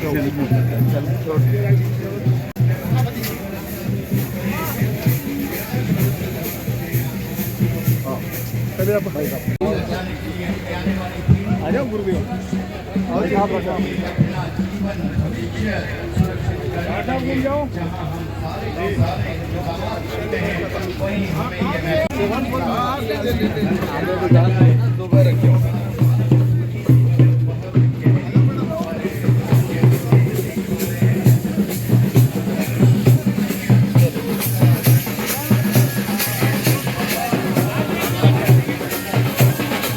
आ जाओ गुरुदेव घूम जाओ।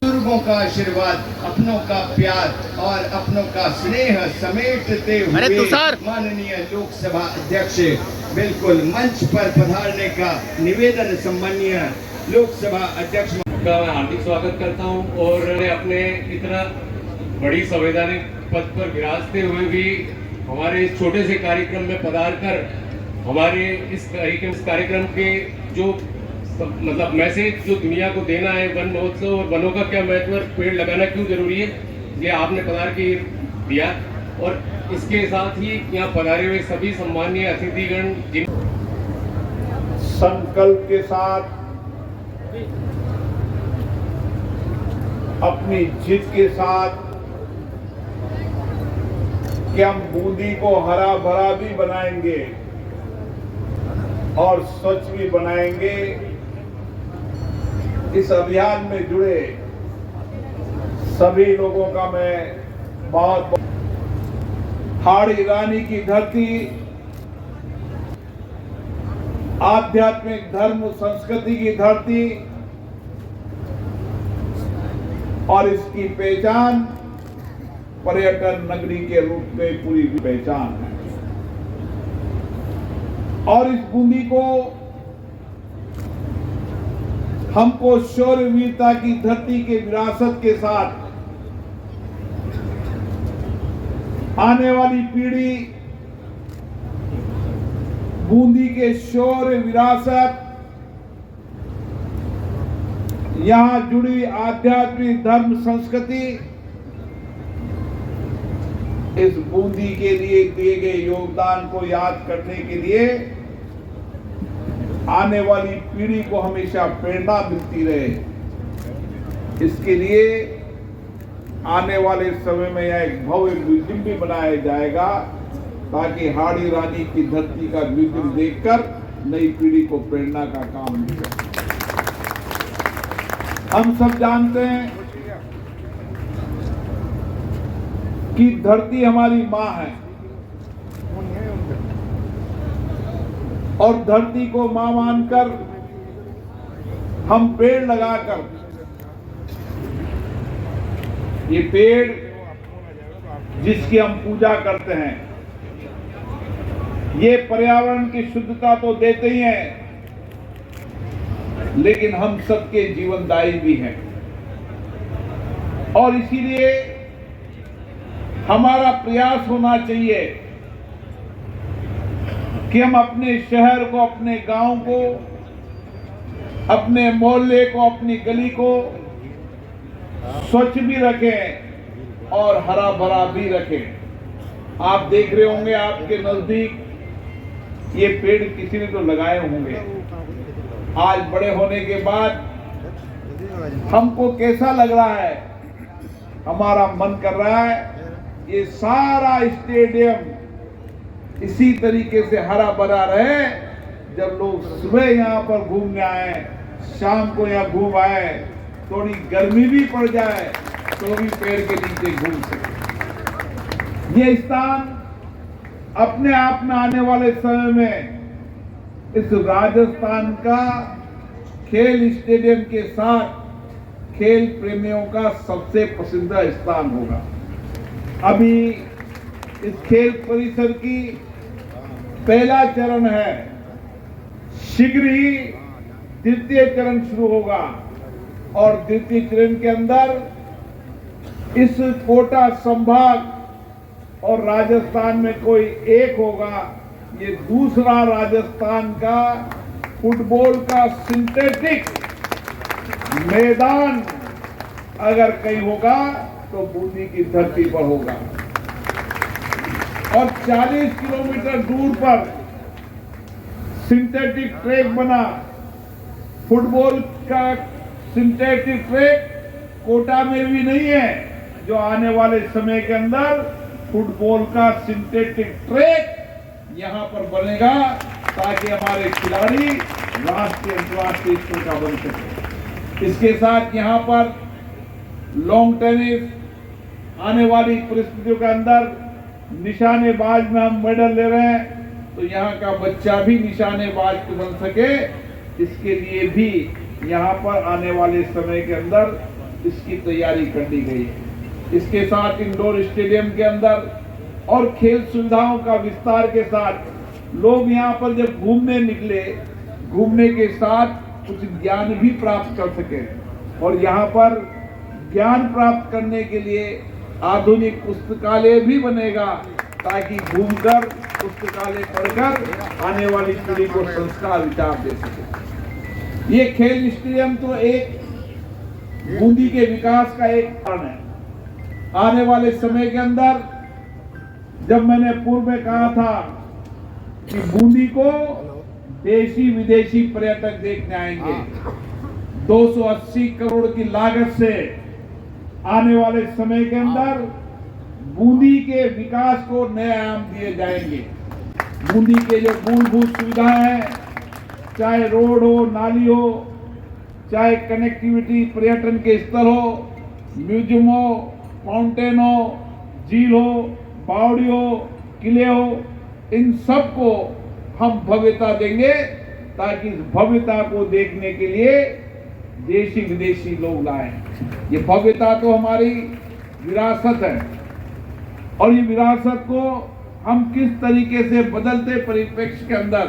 बुजुर्गों का आशीर्वाद, अपनों का प्यार और अपनों का स्नेह समेटते हुए माननीय लोकसभा अध्यक्ष बिल्कुल मंच पर पधारने का निवेदन सम्माननीय लोकसभा अध्यक्ष का मैं हार्दिक स्वागत करता हूं। और अपने इतना बड़ी संवैधानिक पद पर विराजते हुए भी हमारे इस छोटे से कार्यक्रम में पधार कर हमारे इस कार्यक्रम के जो मतलब मैसेज जो दुनिया को देना है, वन महोत्सव और वनों का क्या महत्व, पेड़ लगाना क्यों जरूरी है, ये आपने पधार के दिया। और इसके साथ ही यहाँ पधारे हुए सभी सम्मानीय अतिथिगण जिन संकल्प के साथ अपनी जिद के साथ कि हम बूंदी को हरा भरा भी बनाएंगे और स्वच्छ भी बनाएंगे, इस अभियान में जुड़े सभी लोगों का मैं बहुत हाड़ी रानी की धरती आध्यात्मिक धर्म संस्कृति की धरती और इसकी पहचान पर्यटन नगरी के रूप में पूरी पहचान है। और इस बूंदी को हमको शौर्य वीरता की धरती के विरासत के साथ आने वाली पीढ़ी बूंदी के शौर्य विरासत, यहां जुड़ी आध्यात्मिक धर्म संस्कृति, इस बूंदी के लिए दिए गए योगदान को याद करने के लिए आने वाली पीढ़ी को हमेशा प्रेरणा मिलती रहे, इसके लिए आने वाले समय में यह एक भव्य म्यूजियम भी बनाया जाएगा ताकि हाड़ी रानी की धरती का म्यूजियम देखकर नई पीढ़ी को प्रेरणा का काम मिले। हम सब जानते हैं कि धरती हमारी मां है और धरती को मां मानकर हम पेड़ लगाकर, ये पेड़ जिसकी हम पूजा करते हैं, ये पर्यावरण की शुद्धता तो देते ही हैं लेकिन हम सबके जीवनदायी भी हैं। और इसीलिए हमारा प्रयास होना चाहिए कि हम अपने शहर को, अपने गांव को, अपने मोहल्ले को, अपनी गली को स्वच्छ भी रखें और हरा भरा भी रखें। आप देख रहे होंगे आपके नजदीक ये पेड़ किसी ने तो लगाए होंगे। आज बड़े होने के बाद हमको कैसा लग रहा है, हमारा मन कर रहा है ये सारा स्टेडियम इसी तरीके से हरा भरा रहे, जब लोग सुबह यहाँ पर घूमने आए, शाम को यहाँ घूम आए, थोड़ी गर्मी भी पड़ जाए तो भी पेड़ के नीचे घूम सके। ये स्थान अपने आप में आने वाले समय में इस राजस्थान का खेल स्टेडियम के साथ खेल प्रेमियों का सबसे पसंदीदा स्थान होगा। अभी इस खेल परिसर की पहला चरण है, शीघ्र ही द्वितीय चरण शुरू होगा और द्वितीय चरण के अंदर इस कोटा संभाग और राजस्थान में कोई एक होगा। ये दूसरा राजस्थान का फुटबॉल का सिंथेटिक मैदान अगर कहीं होगा तो बूंदी की धरती पर होगा। और 40 किलोमीटर दूर पर सिंथेटिक ट्रैक बना। फुटबॉल का सिंथेटिक ट्रैक कोटा में भी नहीं है, जो आने वाले समय के अंदर फुटबॉल का सिंथेटिक ट्रैक यहां पर बनेगा, ताकि हमारे खिलाड़ी राष्ट्रीय अंतर्राष्ट्रीय स्तर का बन सके। इसके साथ यहां पर लॉन्ग टेनिस, आने वाली परिस्थितियों के अंदर निशानेबाज में हम मेडल ले रहे हैं, तो यहाँ का बच्चा भी निशानेबाज बन सके, इसके लिए भी यहाँ पर आने वाले समय के अंदर इसकी तैयारी कर दी गई है। इसके साथ इंडोर स्टेडियम के अंदर और खेल सुविधाओं का विस्तार के साथ लोग यहाँ पर जब घूमने निकले, घूमने के साथ कुछ ज्ञान भी प्राप्त कर सके, और यहाँ पर ज्ञान प्राप्त करने के लिए आधुनिक पुस्तकालय भी बनेगा, ताकि घूमकर पुस्तकालय पढ़कर आने वाली पीढ़ी को संस्कार विचार दे सके। ये खेल स्टेडियम तो एक बूंदी के विकास का एक कारण है। आने वाले समय के अंदर, जब मैंने पूर्व में कहा था कि बूंदी को देशी विदेशी पर्यटक देखने आएंगे, 280 करोड़ की लागत से आने वाले समय के अंदर बूंदी के विकास को नए आयाम दिए जाएंगे। बूंदी के जो मूलभूत सुविधाएं हैं, चाहे रोड हो, नाली हो, चाहे कनेक्टिविटी, पर्यटन के स्थल हो, म्यूजियम हो, फाउंटेन हो, झील हो, बावड़ी हो, किले हो, इन सब को हम भव्यता देंगे, ताकि इस भव्यता को देखने के लिए देशी विदेशी लोग लाएं। ये भव्यता तो हमारी विरासत है, और ये विरासत को हम किस तरीके से बदलते परिप्रेक्ष्य के अंदर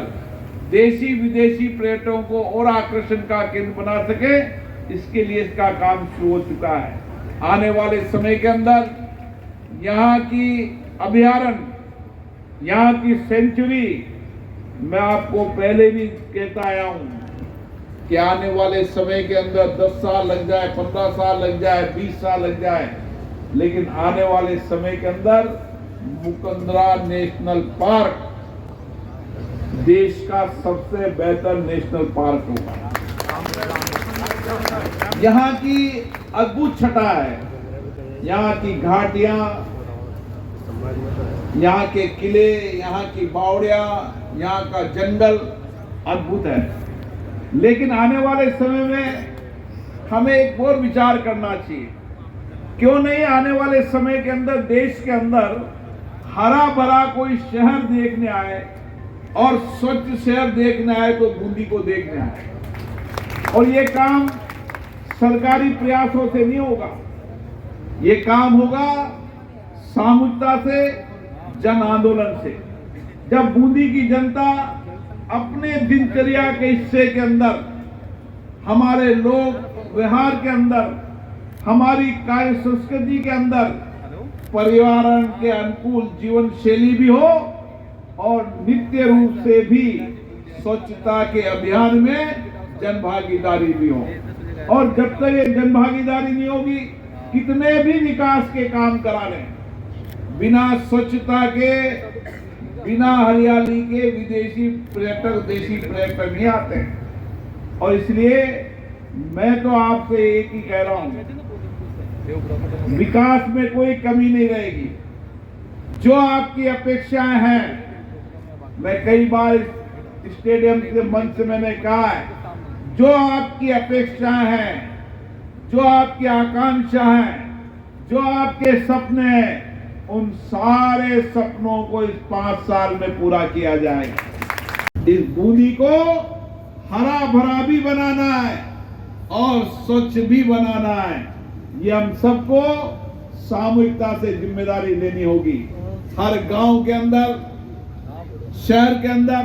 देशी विदेशी पर्यटकों को और आकर्षण का केंद्र बना सके, इसके लिए इसका काम शुरू हो चुका है। आने वाले समय के अंदर यहाँ की अभयारण्य, यहाँ की सेंचुरी, मैं आपको पहले भी कहता आया हूँ कि आने वाले समय के अंदर 10 साल लग जाए, 15 साल लग जाए, 20 साल लग जाए, लेकिन आने वाले समय के अंदर मुकंदरा नेशनल पार्क देश का सबसे बेहतर नेशनल पार्क होगा। यहाँ की अद्भुत छटा है, यहाँ की घाटियां, यहाँ के किले, यहाँ की बावड़ियां, यहाँ का जंगल अद्भुत है। लेकिन आने वाले समय में हमें एक और विचार करना चाहिए, क्यों नहीं आने वाले समय के अंदर देश के अंदर हरा भरा कोई शहर देखने आए, और स्वच्छ शहर देखने आए तो बूंदी को देखने आए। और ये काम सरकारी प्रयासों से नहीं होगा, ये काम होगा सामूहिकता से, जन आंदोलन से। जब बूंदी की जनता अपने दिनचर्या के हिस्से के अंदर, हमारे लोग व्यवहार के अंदर, हमारी कार्य संस्कृति के अंदर पर्यावरण के अनुकूल जीवन शैली भी हो, और नित्य रूप से भी स्वच्छता के अभियान में जन भागीदारी भी हो। और जब तक ये जन भागीदारी नहीं होगी, कितने भी विकास के काम करा लें, बिना स्वच्छता के, बिना हरियाली के विदेशी पर्यटक देशी पर्यटक नहीं आते हैं। और इसलिए मैं तो आपसे एक ही कह रहा हूं, विकास में कोई कमी नहीं रहेगी। जो आपकी अपेक्षाएं हैं, मैं कई बार स्टेडियम के मंच से मैंने कहा है, जो आपकी अपेक्षाएं हैं, जो आपकी आकांक्षा है, जो आपके सपने हैं, उन सारे सपनों को इस 5 साल में पूरा किया जाएगा। इस बूंदी को हरा भरा भी बनाना है और स्वच्छ भी बनाना है। ये हम सबको सामूहिकता से जिम्मेदारी लेनी होगी। हर गांव के अंदर, शहर के अंदर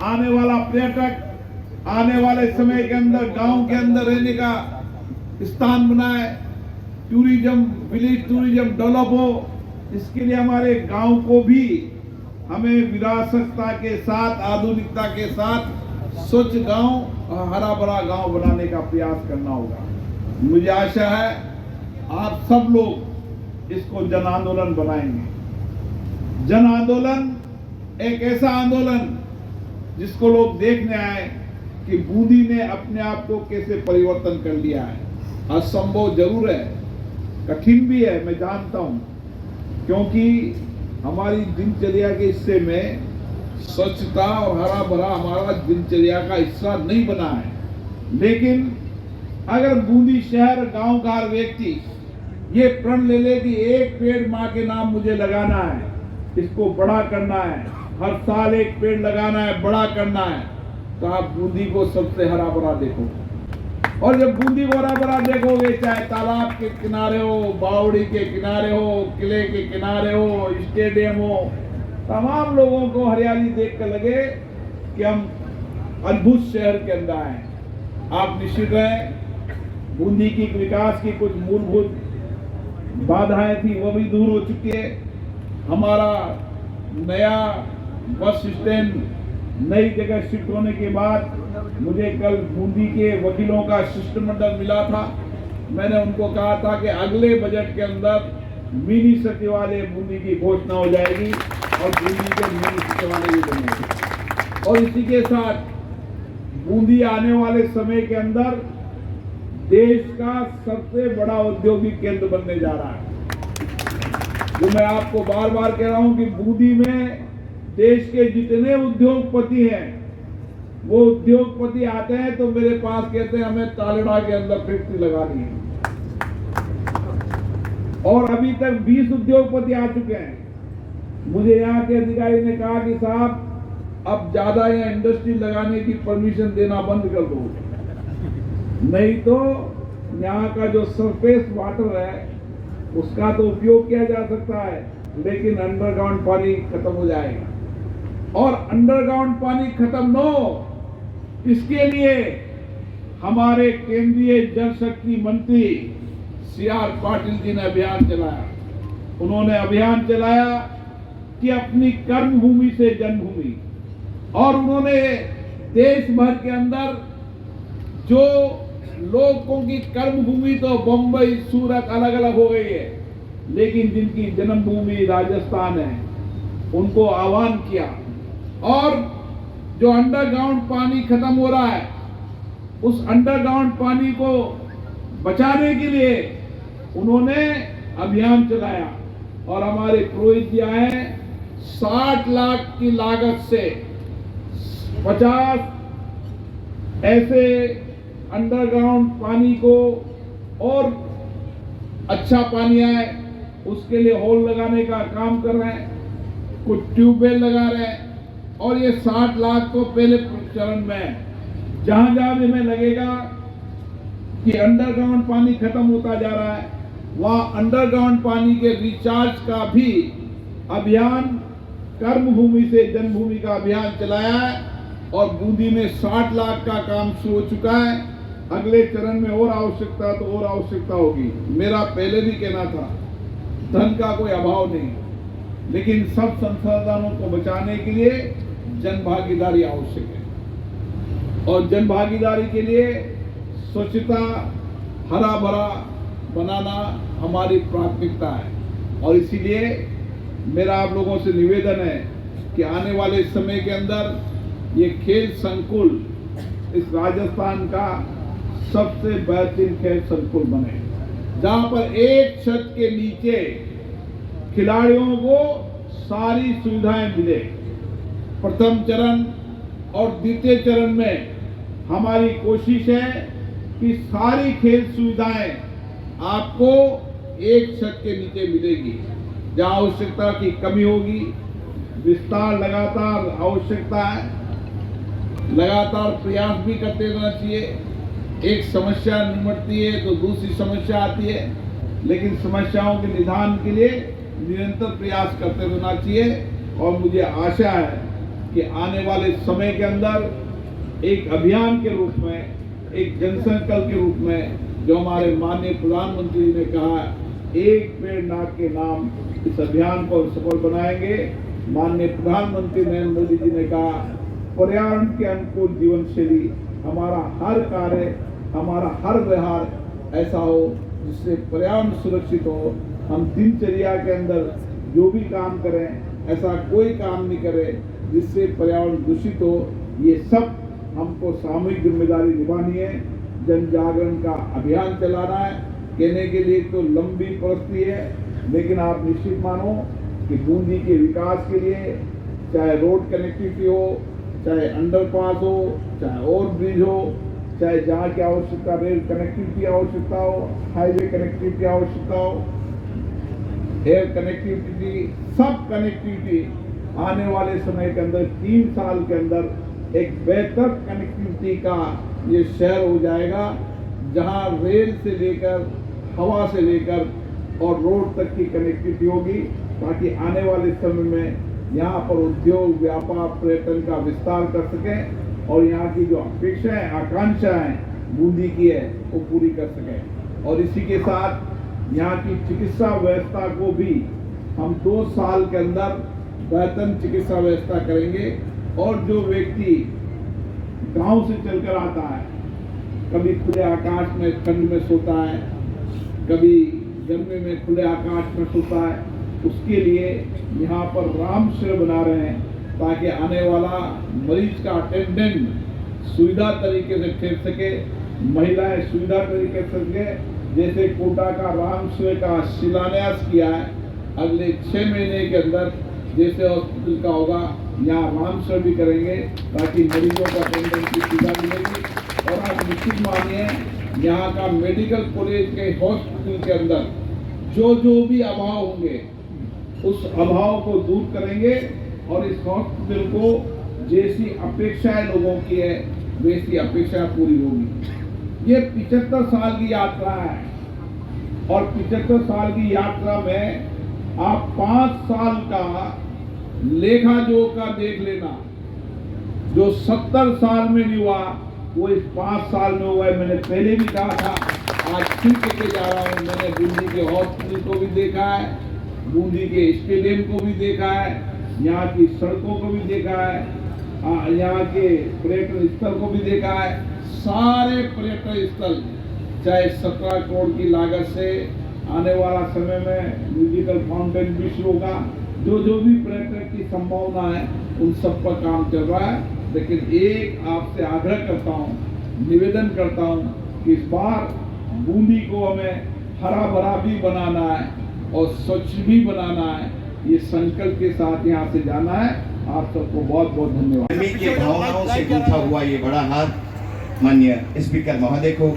आने वाला पर्यटक आने वाले समय के अंदर गांव के अंदर रहने का स्थान बनाए, टूरिज्म, विलेज टूरिज्म डेवलप हो। इसके लिए हमारे गांव को भी हमें विरासतता के साथ, आधुनिकता के साथ स्वच्छ गांव, हरा भरा गांव बनाने का प्रयास करना होगा। मुझे आशा है आप सब लोग इसको जन आंदोलन बनाएंगे। जन आंदोलन एक ऐसा आंदोलन जिसको लोग देखने आए कि बूंदी ने अपने आप को कैसे परिवर्तन कर लिया है। असंभव जरूर है, कठिन भी है, मैं जानता हूं, क्योंकि हमारी दिनचर्या के हिस्से में स्वच्छता और हरा भरा हमारा दिनचर्या का हिस्सा नहीं बना है। लेकिन अगर बूंदी शहर गांव का हर व्यक्ति ये प्रण ले ले कि एक पेड़ माँ के नाम मुझे लगाना है, इसको बड़ा करना है, हर साल एक पेड़ लगाना है, बड़ा करना है, तो आप बूंदी को सबसे हरा भरा देखो। और जब बूंदी को हरा भरा देखोगे, चाहे तालाब के किनारे हो, बावड़ी के किनारे हो, किले के किनारे हो, स्टेडियम हो, तमाम लोगों को हरियाली देखकर लगे कि हम अद्भुत शहर के अंदर आए। आप निश्चित हैं, बूंदी की विकास की कुछ मूलभूत बाधाएं थी, वो भी दूर हो चुकी है। हमारा नया बस स्टैंड नई जगह शिफ्ट होने के बाद मुझे कल बूंदी के वकीलों का शिष्टमंडल मिला था। मैंने उनको कहा था कि अगले बजट के अंदर मिनी सचिवालय बूंदी की घोषणा हो जाएगी और बूंदी के मिनी सचिवालय भी बनेंगे। और इसी के साथ बूंदी आने वाले समय के अंदर देश का सबसे बड़ा औद्योगिक केंद्र बनने जा रहा है। जो मैं आपको बार बार कह रहा हूं कि बूंदी में देश के जितने उद्योगपति हैं, वो उद्योगपति आते हैं तो मेरे पास कहते हैं हमें तालड़ा के अंदर फैक्ट्री लगानी है। और अभी तक 20 उद्योगपति आ चुके हैं। मुझे यहाँ के अधिकारी ने कहा कि साहब अब ज्यादा यहाँ इंडस्ट्री लगाने की परमिशन देना बंद कर दो, नहीं तो यहाँ का जो सरफेस वाटर है उसका तो उपयोग किया जा सकता है, लेकिन अंडरग्राउंड पानी खत्म हो जाएगा। और अंडरग्राउंड पानी खत्म न हो, इसके लिए हमारे केंद्रीय जल शक्ति मंत्री CR पाटिल जी ने अभियान चलाया। उन्होंने अभियान चलाया कि अपनी कर्मभूमि से जन्मभूमि, और उन्होंने देश भर के अंदर जो लोगों की कर्मभूमि तो बंबई सूरत अलग अलग हो गई है, लेकिन जिनकी जन्मभूमि राजस्थान है उनको आह्वान किया। और जो अंडरग्राउंड पानी खत्म हो रहा है, उस अंडरग्राउंड पानी को बचाने के लिए उन्होंने अभियान चलाया। और हमारे पुरोहित जी आए, 60 लाख की लागत से 50 ऐसे अंडरग्राउंड पानी को और अच्छा पानी आए उसके लिए होल लगाने का काम कर रहे हैं, कुछ ट्यूबवेल लगा रहे हैं। और ये 60 लाख तो पहले चरण में है। जहां जहां भी हमें लगेगा कि अंडरग्राउंड पानी खत्म होता जा रहा है, वहां अंडरग्राउंड पानी के रिचार्ज का भी अभियान, कर्मभूमि से जन्मभूमि का अभियान चलाया है। और बूंदी में 60 लाख का काम शुरू हो चुका है। अगले चरण में और आवश्यकता तो और आवश्यकता होगी। मेरा पहले भी कहना था, धन का कोई अभाव नहीं, लेकिन सब संसाधनों को बचाने के लिए जन भागीदारी आवश्यक है। और जन भागीदारी के लिए स्वच्छता, हरा भरा बनाना हमारी प्राथमिकता है। और इसीलिए मेरा आप लोगों से निवेदन है कि आने वाले समय के अंदर ये खेल संकुल इस राजस्थान का सबसे बेहतरीन खेल संकुल बने, जहां पर एक छत के नीचे खिलाड़ियों को सारी सुविधाएं मिले। प्रथम चरण और द्वितीय चरण में हमारी कोशिश है कि सारी खेल सुविधाएं आपको एक छत के नीचे मिलेगी। जहां आवश्यकता की कमी होगी, विस्तार लगातार आवश्यकता है, लगातार प्रयास भी करते रहना चाहिए। एक समस्या निमटती है तो दूसरी समस्या आती है, लेकिन समस्याओं के निदान के लिए निरंतर प्रयास करते रहना चाहिए। और मुझे आशा है कि आने वाले समय के अंदर एक अभियान के रूप में, एक जनसंकल्प के रूप में, जो हमारे माननीय प्रधानमंत्री ने कहा एक पेड़ नाग के नाम, इस अभियान को सफल बनाएंगे। माननीय प्रधानमंत्री नरेंद्र मोदी जी ने कहा पर्यावरण के अनुकूल जीवन शैली, हमारा हर कार्य, हमारा हर व्यवहार ऐसा हो जिससे पर्यावरण सुरक्षित हो। हम दिनचर्या के अंदर जो भी काम करें ऐसा कोई काम नहीं करे जिससे पर्यावरण दूषित हो। ये सब हमको सामूहिक जिम्मेदारी निभानी है, जन जागरण का अभियान चलाना है। कहने के लिए तो लंबी प्रस्ती है, लेकिन आप निश्चित मानो कि बूंदी के विकास के लिए चाहे रोड कनेक्टिविटी हो, चाहे अंडरपास हो, चाहे ओवर ब्रिज हो, चाहे जहाँ की आवश्यकता रेल कनेक्टिविटी आवश्यकता हो, हाईवे कनेक्टिविटी आवश्यकता हो, एयर कनेक्टिविटी, सब कनेक्टिविटी आने वाले समय के अंदर 3 साल के अंदर एक बेहतर कनेक्टिविटी का ये शहर हो जाएगा, जहाँ रेल से लेकर, हवा से लेकर और रोड तक की कनेक्टिविटी होगी, ताकि आने वाले समय में यहाँ पर उद्योग, व्यापार, पर्यटन का विस्तार कर सकें और यहाँ की जो अपेक्षाएं, आकांक्षाएं बूंदी की है वो पूरी कर सकें। और इसी के साथ यहाँ की चिकित्सा व्यवस्था को भी हम 2 साल के अंदर बेहतर चिकित्सा व्यवस्था करेंगे। और जो व्यक्ति गांव से चलकर आता है, कभी खुले आकाश में ठंड में सोता है, कभी गर्मी में खुले आकाश में सोता है, उसके लिए यहाँ पर रामशय बना रहे हैं, ताकि आने वाला मरीज का अटेंडेंट सुविधा तरीके से ठहर सके, महिलाएं सुविधा तरीके से सके। जैसे कोटा का रामशय का शिलान्यास किया है, अगले 6 महीने के अंदर जैसे हॉस्पिटल का होगा, यहाँ रामशय भी करेंगे, ताकि मरीजों को अटेंडेंट की सुविधा मिलेगी। और आप निश्चित मानिए, यहाँ का मेडिकल कॉलेज के हॉस्पिटल के अंदर जो भी अभाव होंगे, उस अभाव को दूर करेंगे और इस हॉस्पिटल को जैसी अपेक्षाएं लोगों की है वैसी अपेक्षाएं पूरी होगी। ये 75 साल की यात्रा है और 75 साल की यात्रा में आप 5 साल का लेखा जोखा देख लेना। जो 70 साल में नहीं हुआ वो इस 5 साल में हुआ है। मैंने पहले भी कहा था, आज फिर कहते जा रहा हूँ, मैंने बूंदी के हॉस्पिटल को भी देखा है, बूंदी के स्टेडियम को भी देखा है, यहाँ की सड़कों को भी देखा है, यहाँ के पर्यटन स्थल को भी देखा है। सारे पर्यटन स्थल, चाहे 17 करोड़ की लागत से आने वाला समय में म्यूजिकल फाउंटेन भी शुरू होगा, जो भी पर्यटन की संभावना है उन सब पर काम चल रहा है। लेकिन एक आपसे आग्रह करता हूँ, निवेदन करता हूँ कि इस बार बूंदी को हमें हरा भरा भी बनाना है और स्वच्छ भी बनाना है। ये संकल्प के साथ यहाँ से जाना है। आप सबको बहुत बहुत धन्यवाद। गर्मी के भावनाओं से गूंथा हुआ ये बड़ा हाथ माननीय स्पीकर महोदय को।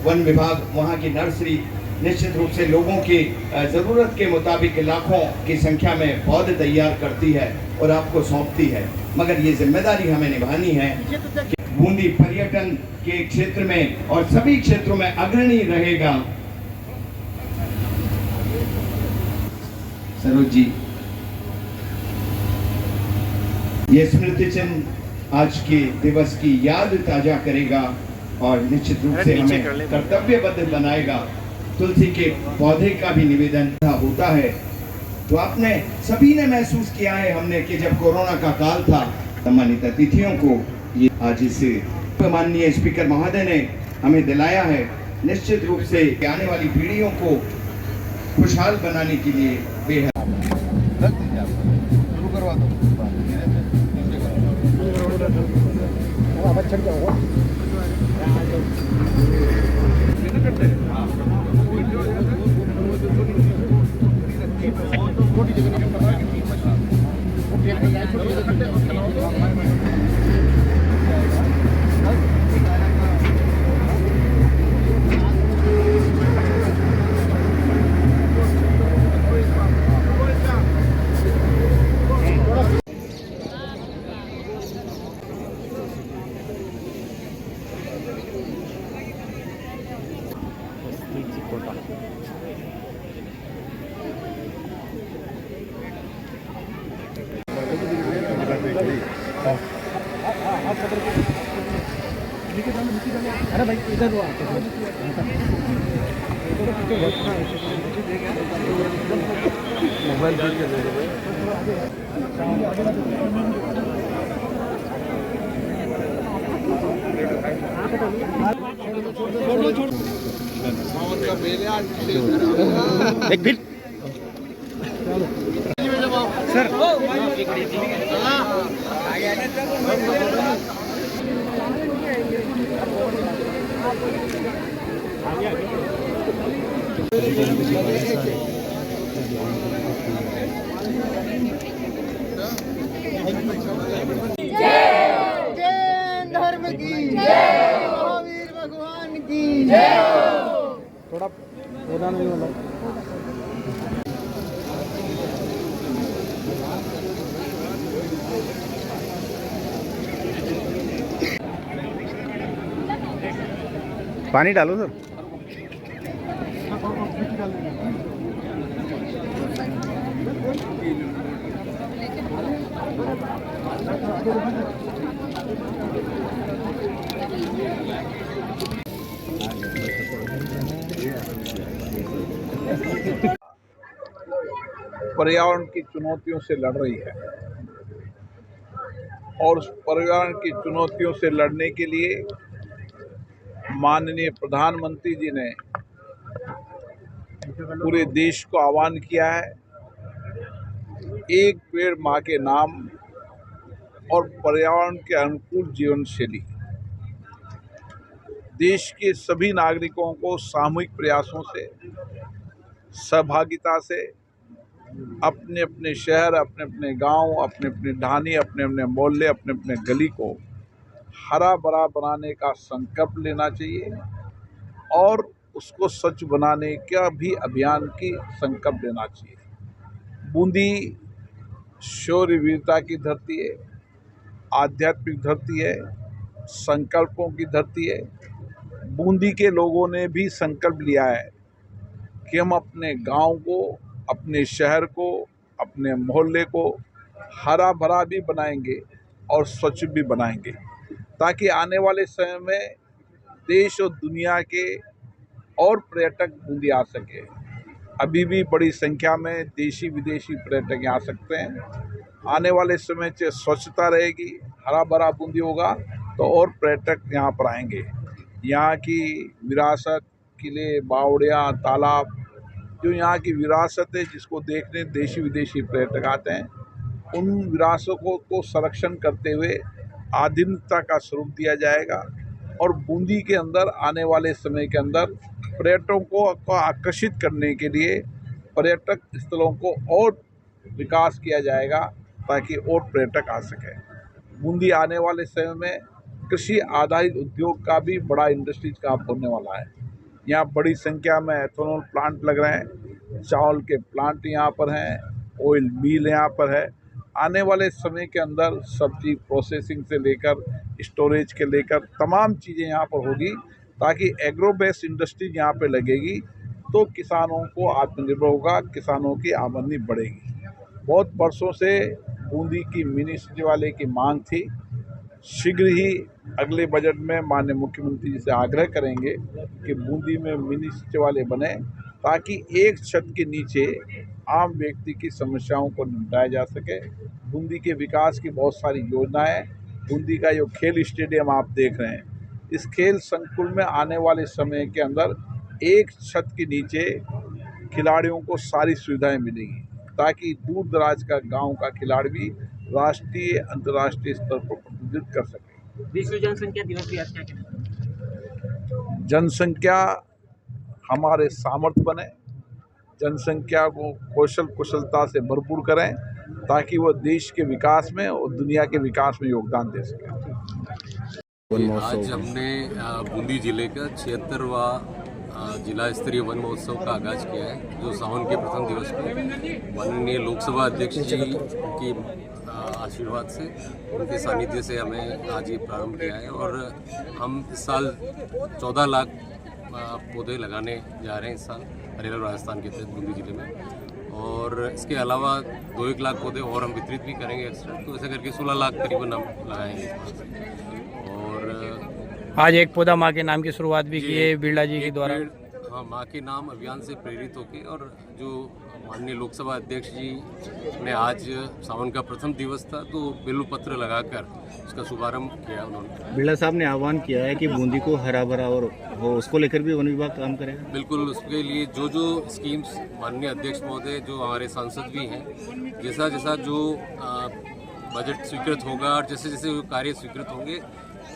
वन विभाग वहाँ की नर्सरी निश्चित रूप से लोगों की जरूरत के मुताबिक लाखों की संख्या में पौधे तैयार करती है और आपको सौंपती है, मगर ये जिम्मेदारी हमें निभानी है कि बूंदी पर्यटन के क्षेत्र में और सभी क्षेत्रों में अग्रणी रहेगा। सरोज जी, ये स्मृति चिन्ह आज के दिवस की याद ताजा करेगा और निश्चित रूप से हमें कर्तव्यबद्ध बनाएगा। तुलसी के पौधे का भी निवेदन होता है, तो आपने सभी ने महसूस किया है हमने कि जब कोरोना का काल था, सम्मानित अतिथियों को ये आज इस माननीय स्पीकर महोदय ने हमें दिलाया है। निश्चित रूप से आने वाली पीढ़ियों को खुशहाल बनाने के लिए बेहद अरे भाई इधर वो मोबाइल एक फिट जैन धर्म की जय, महावीर भगवान की जय। थोड़ा पौधा नहीं वाला पानी डालो सर। पर्यावरण की चुनौतियों से लड़ रही है और उस पर्यावरण की चुनौतियों से लड़ने के लिए माननीय प्रधानमंत्री जी ने पूरे देश को आह्वान किया है, एक पेड़ माँ के नाम और पर्यावरण के अनुकूल जीवन शैली। देश के सभी नागरिकों को सामूहिक प्रयासों से, सहभागिता से अपने अपने शहर, अपने अपने गांव, अपने अपने ढाणी, अपने अपने मोहल्ले, अपने अपने गली को हरा भरा बनाने का संकल्प लेना चाहिए और उसको स्वच्छ बनाने का भी अभियान की संकल्प लेना चाहिए। बूंदी शौर्य वीरता की धरती है, आध्यात्मिक धरती है, संकल्पों की धरती है। बूंदी के लोगों ने भी संकल्प लिया है कि हम अपने गांव को, अपने शहर को, अपने मोहल्ले को हरा भरा भी बनाएंगे और स्वच्छ भी बनाएंगे, ताकि आने वाले समय में देश और दुनिया के और पर्यटक बूंदी आ सके। अभी भी बड़ी संख्या में देशी विदेशी पर्यटक यहाँ आ सकते हैं। आने वाले समय से स्वच्छता रहेगी, हरा भरा बूंदी होगा तो और पर्यटक यहाँ पर आएंगे। यहाँ की विरासत, किले, बावड़ियाँ, तालाब, जो यहाँ की विरासत है जिसको देखने देशी विदेशी पर्यटक आते हैं, उन विरासतों को संरक्षण करते हुए आधुनिकता का स्वरूप दिया जाएगा और बूंदी के अंदर आने वाले समय के अंदर पर्यटकों को आकर्षित करने के लिए पर्यटक स्थलों को और विकास किया जाएगा ताकि और पर्यटक आ सकें। बूंदी आने वाले समय में कृषि आधारित उद्योग का भी बड़ा इंडस्ट्रीज का होने वाला है। यहाँ बड़ी संख्या में एथेनॉल प्लांट लग रहे हैं, चावल के प्लांट यहाँ पर हैं, ऑयल मिल यहाँ पर है। आने वाले समय के अंदर सब्जी प्रोसेसिंग से लेकर स्टोरेज के लेकर तमाम चीज़ें यहाँ पर होगी, ताकि एग्रो बेस्ड इंडस्ट्री यहाँ पे लगेगी तो किसानों को आत्मनिर्भर होगा, किसानों की आमदनी बढ़ेगी। बहुत वर्षों से बूंदी की मिनी सचिवालय की मांग थी। शीघ्र ही अगले बजट में माननीय मुख्यमंत्री जी से आग्रह करेंगे कि बूंदी में मिनी सचिवालय बने, ताकि एक छत के नीचे आम व्यक्ति की समस्याओं को निपटाया जा सके। बूंदी के विकास की बहुत सारी योजनाएं, बूंदी का जो खेल स्टेडियम आप देख रहे हैं, इस खेल संकुल में आने वाले समय के अंदर एक छत के नीचे खिलाड़ियों को सारी सुविधाएं मिलेंगी, ताकि दूर दराज का गांव का खिलाड़ी भी राष्ट्रीय अंतर्राष्ट्रीय स्तर पर प्रतिनिधित्व कर सके। विश्व जनसंख्या दिवस भी आज क्या कहना? जनसंख्या हमारे सामर्थ्य बने, जनसंख्या को कौशल कुशलता से भरपूर करें ताकि वो देश के विकास में और दुनिया के विकास में योगदान दे सकें। आज हमने बूंदी जिले का 76वां जिला स्तरीय वन महोत्सव का आगाज किया है, जो सावन के प्रथम दिवस को माननीय लोकसभा अध्यक्ष जी की आशीर्वाद से, उनके सानिध्य से हमें आज ये प्रारंभ किया है। और हम इस साल 14 लाख पौधे लगाने जा रहे हैं इस साल हरियाणा राजस्थान के तहत बूंदी जिले में, और इसके अलावा 2-1 लाख पौधे और हम वितरित भी करेंगे एक्स्ट्रा, तो ऐसे करके 16 लाख करीबन हम लगाएंगे। और आज एक पौधा माँ के नाम की शुरुआत भी की है बिरला जी के द्वारा। हाँ, माँ के नाम अभियान से प्रेरित होकर, और जो माननीय लोकसभा अध्यक्ष जी ने आज सावन का प्रथम दिवस था तो बेल पत्र लगाकर उसका शुभारंभ किया उन्होंने। बिरला साहब ने आह्वान किया है कि बूंदी को हरा भरा और हो, उसको लेकर भी वन विभाग काम करेगा। बिल्कुल, उसके लिए जो जो स्कीम्स माननीय अध्यक्ष महोदय, जो हमारे सांसद भी हैं, जैसा जैसा जो बजट स्वीकृत होगा और जैसे जैसे वो कार्य स्वीकृत होंगे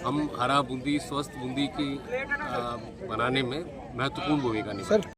हम हरा बूंदी स्वस्थ बूंदी की बनाने में महत्वपूर्ण भूमिका निभाएंगे।